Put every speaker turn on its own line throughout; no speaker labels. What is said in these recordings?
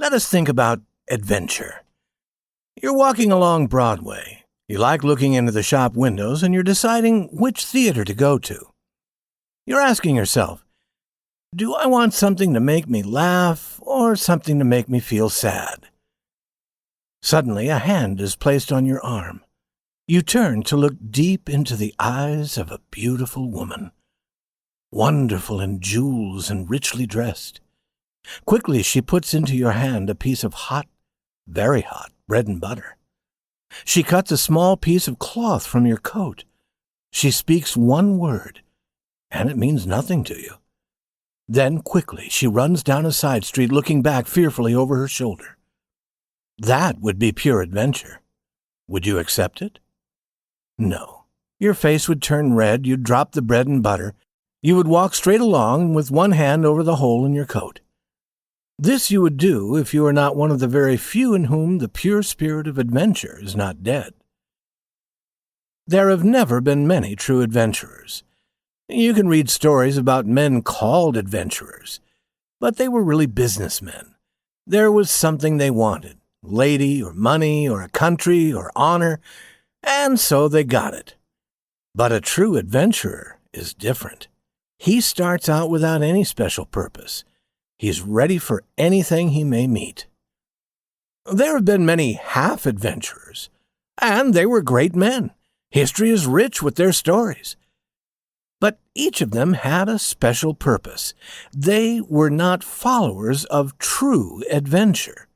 Let us think about adventure. You're walking along Broadway. You like looking into the shop windows, and you're deciding which theater to go to. You're asking yourself, do I want something to make me laugh or something to make me feel sad? Suddenly, a hand is placed on your arm. You turn to look deep into the eyes of a beautiful woman, wonderful in jewels and richly dressed. Quickly, she puts into your hand a piece of hot, very hot, bread and butter. She cuts a small piece of cloth from your coat. She speaks one word, and it means nothing to you. Then, quickly, she runs down a side street, looking back fearfully over her shoulder. That would be pure adventure. Would you accept it? No. Your face would turn red, you'd drop the bread and butter. You would walk straight along with one hand over the hole in your coat. This you would do if you are not one of the very few in whom the pure spirit of adventure is not dead. There have never been many true adventurers. You can read stories about men called adventurers, but they were really businessmen. There was something they wanted, lady or money or a country or honor, and so they got it. But a true adventurer is different. He starts out without any special purpose. He's ready for anything he may meet. There have been many half-adventurers, and they were great men. History is rich with their stories. But each of them had a special purpose. They were not followers of true adventure.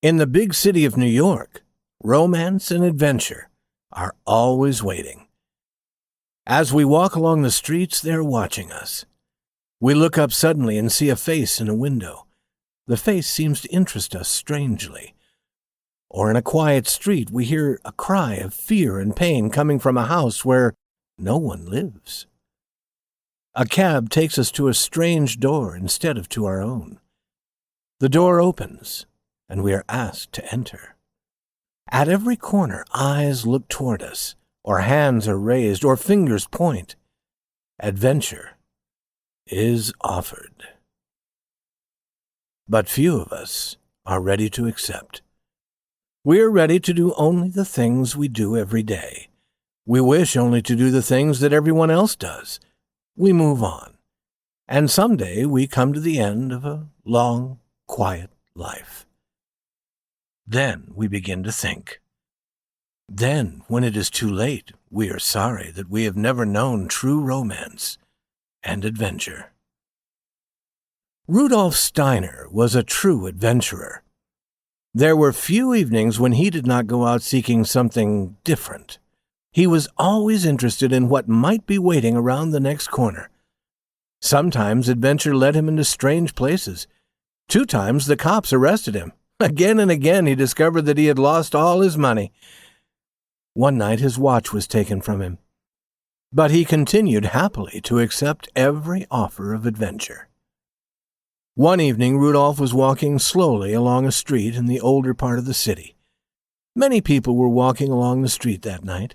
In the big city of New York, romance and adventure are always waiting. As we walk along the streets, they're watching us. We look up suddenly and see a face in a window. The face seems to interest us strangely. Or in a quiet street, we hear a cry of fear and pain coming from a house where no one lives. A cab takes us to a strange door instead of to our own. The door opens, and we are asked to enter. At every corner, eyes look toward us, or hands are raised, or fingers point. Adventure is offered. But few of us are ready to accept. We are ready to do only the things we do every day. We wish only to do the things that everyone else does. We move on. And someday we come to the end of a long, quiet life. Then we begin to think. Then, when it is too late, we are sorry that we have never known true romance and adventure. Rudolf Steiner was a true adventurer. There were few evenings when he did not go out seeking something different. He was always interested in what might be waiting around the next corner. Sometimes adventure led him into strange places. 2 times the cops arrested him. Again and again he discovered that he had lost all his money. One night his watch was taken from him. But he continued happily to accept every offer of adventure. One evening Rudolf was walking slowly along a street in the older part of the city. Many people were walking along the street that night.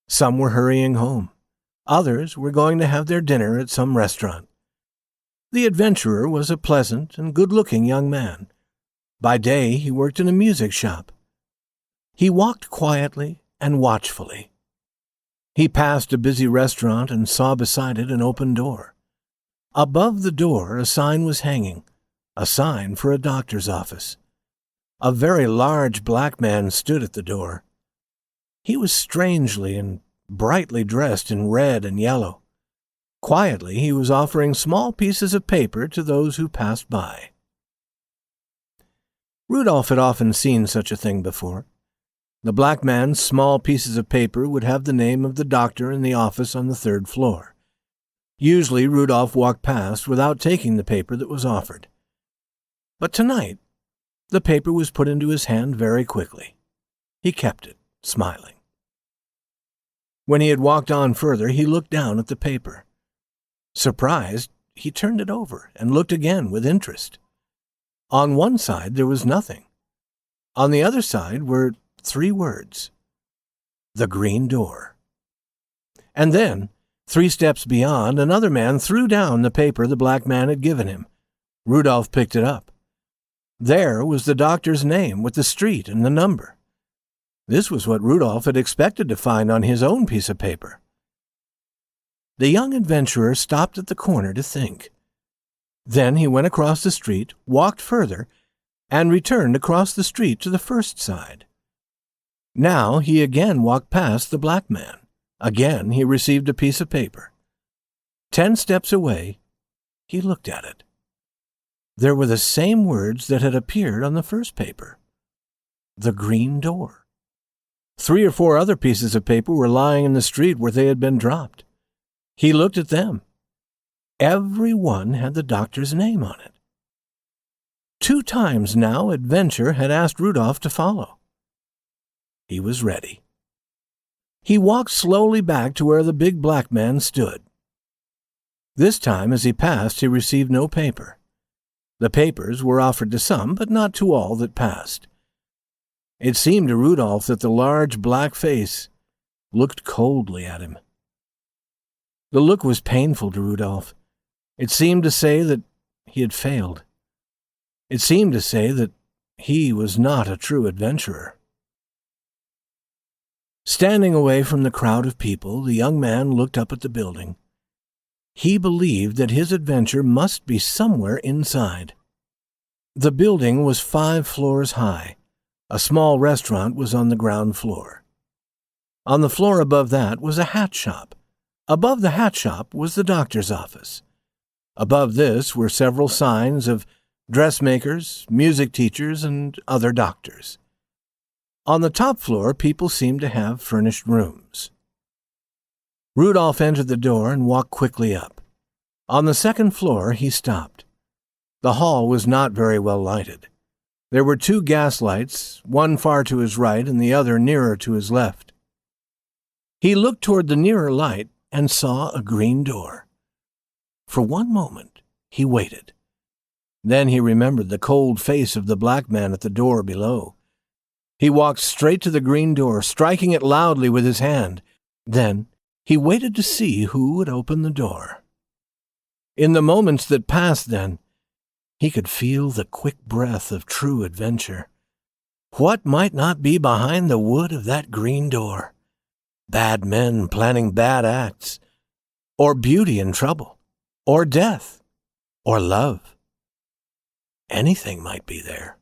Some were hurrying home. Others were going to have their dinner at some restaurant. The adventurer was a pleasant and good-looking young man. By day he worked in a music shop. He walked quietly and watchfully. He passed a busy restaurant and saw beside it an open door. Above the door a sign was hanging, a sign for a doctor's office. A very large black man stood at the door. He was strangely and brightly dressed in red and yellow. Quietly he was offering small pieces of paper to those who passed by. Rudolf had often seen such a thing before. The black man's small pieces of paper would have the name of the doctor in the office on the 3rd floor. Usually Rudolf walked past without taking the paper that was offered. But tonight, the paper was put into his hand very quickly. He kept it, smiling. When he had walked on further, he looked down at the paper. Surprised, he turned it over and looked again with interest. On one side there was nothing. On the other side were 3 words. The green door. And then, 3 steps beyond, another man threw down the paper the black man had given him. Rudolf picked it up. There was the doctor's name with the street and the number. This was what Rudolf had expected to find on his own piece of paper. The young adventurer stopped at the corner to think. Then he went across the street, walked further, and returned across the street to the first side. Now he again walked past the black man. Again he received a piece of paper. 10 steps away, he looked at it. There were the same words that had appeared on the first paper. The green door. 3 or 4 other pieces of paper were lying in the street where they had been dropped. He looked at them. Every one had the doctor's name on it. 2 times now Adventure had asked Rudolf to follow. He was ready. He walked slowly back to where the big black man stood. This time, as he passed, he received no paper. The papers were offered to some, but not to all that passed. It seemed to Rudolf that the large black face looked coldly at him. The look was painful to Rudolf. It seemed to say that he had failed. It seemed to say that he was not a true adventurer. Standing away from the crowd of people, the young man looked up at the building. He believed that his adventure must be somewhere inside. The building was 5 floors high. A small restaurant was on the ground floor. On the floor above that was a hat shop. Above the hat shop was the doctor's office. Above this were several signs of dressmakers, music teachers, and other doctors. On the top floor, people seemed to have furnished rooms. Rudolf entered the door and walked quickly up. On the second floor, he stopped. The hall was not very well lighted. There were 2 gas lights, one far to his right and the other nearer to his left. He looked toward the nearer light and saw a green door. For one moment, he waited. Then he remembered the cold face of the black man at the door below. He walked straight to the green door, striking it loudly with his hand. Then he waited to see who would open the door. In the moments that passed then, he could feel the quick breath of true adventure. What might not be behind the wood of that green door? Bad men planning bad acts, or beauty in trouble, or death, or love. Anything might be there.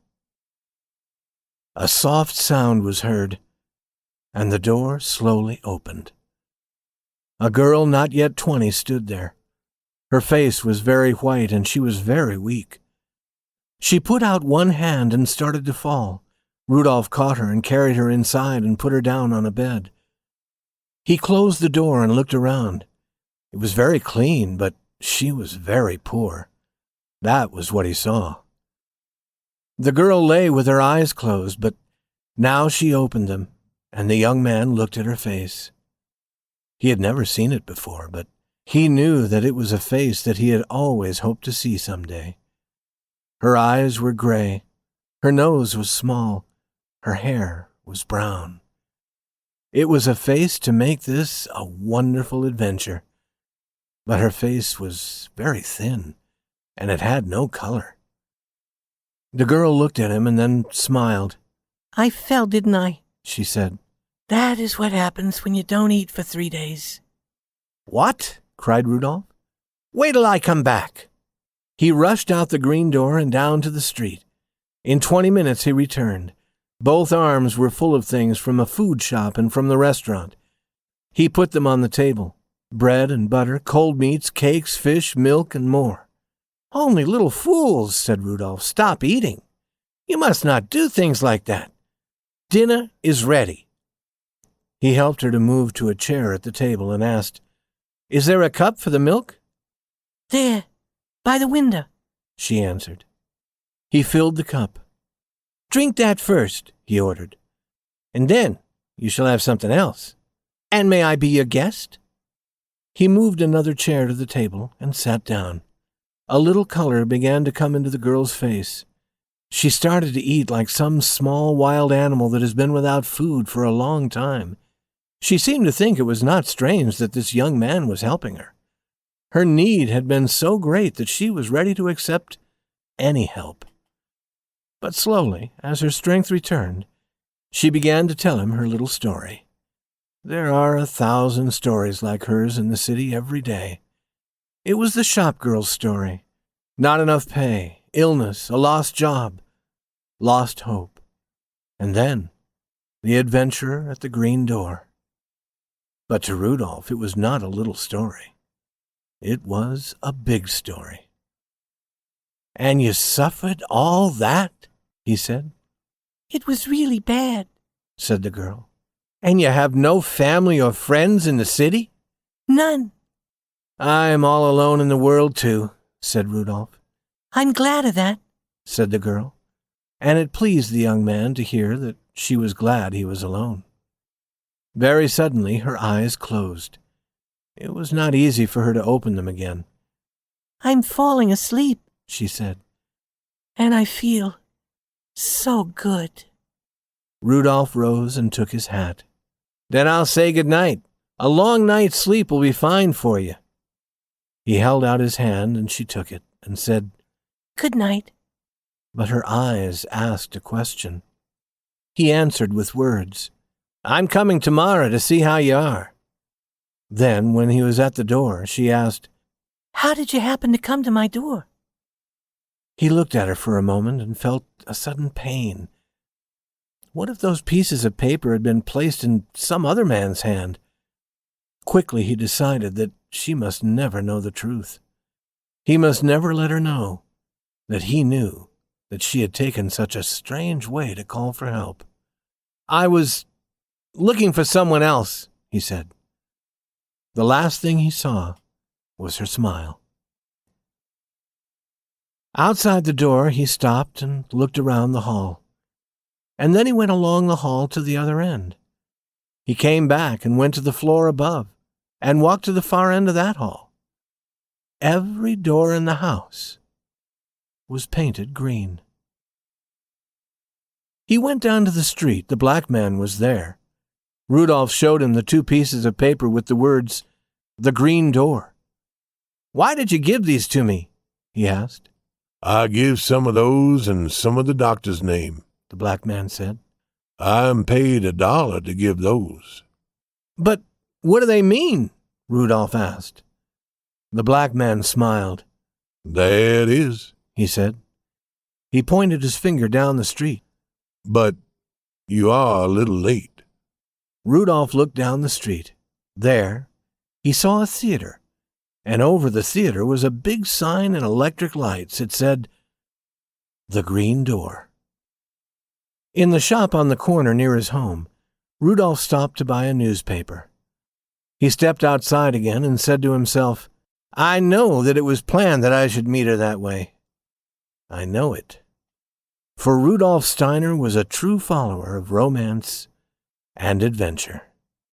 A soft sound was heard, and the door slowly opened. A girl not yet 20 stood there. Her face was very white, and she was very weak. She put out one hand and started to fall. Rudolf caught her and carried her inside and put her down on a bed. He closed the door and looked around. It was very clean, but she was very poor. That was what he saw. The girl lay with her eyes closed, but now she opened them, and the young man looked at her face. He had never seen it before, but he knew that it was a face that he had always hoped to see someday. Her eyes were gray, her nose was small, her hair was brown. It was a face to make this a wonderful adventure, but her face was very thin, and it had no color. The girl looked at him and then smiled.
"I fell, didn't I?"
she said.
"That is what happens when you don't eat for 3 days.
"What?" cried Rudolf. "Wait till I come back." He rushed out the green door and down to the street. In 20 minutes he returned. Both arms were full of things from a food shop and from the restaurant. He put them on the table. Bread and butter, cold meats, cakes, fish, milk, and more. "Only little fools," said Rudolf. "Stop eating. You must not do things like that. Dinner is ready." He helped her to move to a chair at the table and asked, "Is there a cup for the milk?"
"There, by the window,"
she answered. He filled the cup. "Drink that first," he ordered, "and then you shall have something else. And may I be your guest?" He moved another chair to the table and sat down. A little color began to come into the girl's face. She started to eat like some small wild animal that has been without food for a long time. She seemed to think it was not strange that this young man was helping her. Her need had been so great that she was ready to accept any help. But slowly, as her strength returned, she began to tell him her little story. There are 1,000 stories like hers in the city every day. It was the shop girl's story. Not enough pay, illness, a lost job, lost hope. And then, the adventurer at the green door. But to Rudolf, it was not a little story. It was a big story. "And you suffered all that?" he said.
It was really bad,
said the girl. "And you have no family or friends in the city?"
None.
"I am all alone in the world, too," said Rudolf.
I'm glad of that,
said the girl, and it pleased the young man to hear that she was glad he was alone. Very suddenly her eyes closed. It was not easy for her to open them again.
I'm falling asleep,
she said.
And I feel so good.
Rudolf rose and took his hat. "Then I'll say good night. A long night's sleep will be fine for you." He held out his hand, and she took it and said,
Good night.
But her eyes asked a question. He answered with words, "I'm coming tomorrow to see how you are." Then, when he was at the door, she asked,
How did you happen to come to my door?
He looked at her for a moment and felt a sudden pain. What if those pieces of paper had been placed in some other man's hand? Quickly he decided that she must never know the truth. He must never let her know that he knew that she had taken such a strange way to call for help. "I was looking for someone else," he said. The last thing he saw was her smile. Outside the door, he stopped and looked around the hall. And then he went along the hall to the other end. He came back and went to the floor above and walked to the far end of that hall. Every door in the house was painted green. He went down to the street. The black man was there. Rudolf showed him the 2 pieces of paper with the words, "The Green Door." "Why did you give these to me?" he asked.
"I give some of those and some of the doctor's name,"
the black man said.
"I'm paid $1 to give those."
"But what do they mean?" Rudolf asked. The black man smiled.
"That is,"
he said. He pointed his finger down the street.
"But you are a little late."
Rudolf looked down the street. There, he saw a theater, and over the theater was a big sign in electric lights. It said, "The Green Door." In the shop on the corner near his home, Rudolf stopped to buy a newspaper. He stepped outside again and said to himself, "I know that it was planned that I should meet her that way. I know it." For Rudolf Steiner was a true follower of romance and adventure.